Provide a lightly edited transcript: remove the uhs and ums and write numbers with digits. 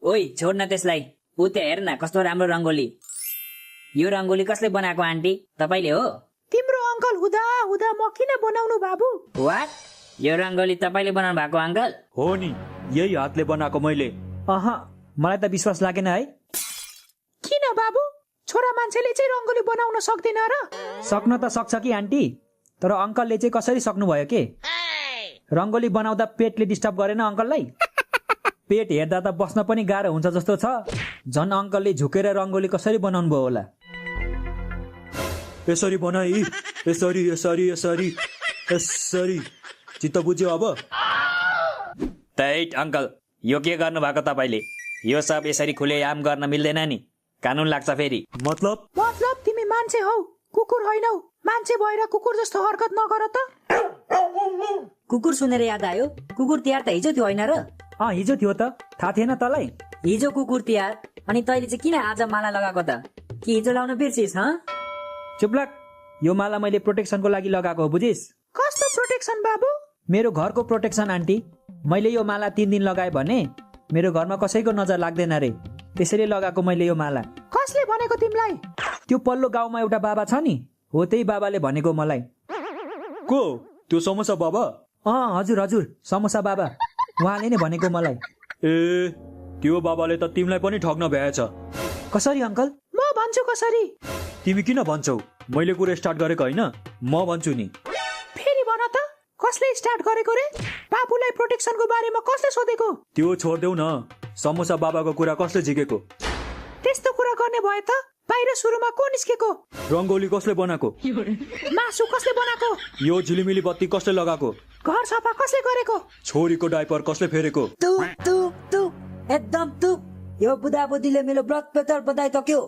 ओइ छोड न त्यसलाई। उ त्यहाँ हेर न कस्तो राम्रो रङ्गोली। यो रङ्गोली कसले बनाएको आन्टी? तपाईले हो? तिम्रो अंकल हुँदा हुँदा म किन बनाउनु बाबु? वाट? यो रङ्गोली तपाईले बनाउनु भएको अंकल? हो नि, यही हातले बनाएको मैले। मलाई त विश्वास लागेन है। किन बाबु? छोरा मान्छेले चाहिँ रङ्गोली बनाउन सक्दैन र? सक्न त सक्छ कि आन्टी, तर अंकलले चाहिँ कसरी सक्नु भयो के? रङ्गोली बनाउँदा पेटले डिस्टर्ब गरेन अंकललाई? पेट हेर्दा त बस्न पनि गाह्रो हुन्छ जस्तो छ। झन् अंकलले झुकेर रङ्गोली कसरी बनाउनु भयो होला? यसरी बनाई, यसरी यसरी यसरी यसरी। चित्त बुझ्यो अब? तैट अंकल, यो के गर्नु भएको तपाईले? यो सब यसरी खुलेआम गर्न मिल्दैन नि, कानुन लाग्छ फेरि। मतलब तिमी मान्छे हौ, कुकुर होइनौ। मान्छे भएर कुकुर जस्तो हरकत नगर त। कुकुर सुनेर याद आयो, कुकुर तिहार त हिजो थियो होइन र? हिजो थियो त, थाहा थिएन तँलाई? हिजो कुकुर तिहार, अनि तैले चाहिँ किन आज माला लगाएको त? कि हिजो लाउन बिर्सिस? चुप्लाक, यो माला मैले प्रोटेक्सनको लागि लगाएको हो, बुझिस? कस्तो प्रोटेक्सन बाबु? मेरो घरको प्रोटेक्सन आन्टी। मैले यो माला 3 दिन लगाए भने मेरो घरमा कसैको नजर लाग्दैन रे, त्यसैले लगाएको मैले यो माला। कसले भनेको तिमीलाई? त्यो पल्लो गाउँमा एउटा बाबा छ नि, हो त्यही बाबाले भनेको मलाई। को? त्यो समोसा बाबा? हजुर हजुर, समोसा बाबा, उहाँले नै भनेको मलाई। ए, त्यो बाबाले त तिमीलाई पनि ठग्न भ्याएछ। कसरी अंकल? म भन्छु कसरी। तिमी किन भन्छौ? मैले कुरा स्टार्ट गरेको होइन, म भन्छु नि। फेरि भन त, कसले स्टार्ट गरेको रे? बाबुलाई प्रोटेक्सनको बारेमा कसले सोधेको? त्यो छोड्देऊ न, समोसा बाबाको कुरा कसले झिकेको? त्यस्तो कुरा गर्ने भए त बाहिर सुरुमा को निस्केको? रङ्गोली कसले बनाएको? मासु कसले बनाएको? यो झिलिमिली बत्ती कसले लगाएको? घर सफा कसले गरेको? छोरीको डाइपर कसले फेरेको? एकदम तु। यो बुढा बुढीले मेरो ब्लड प्रेसर बढाइ सक्यो।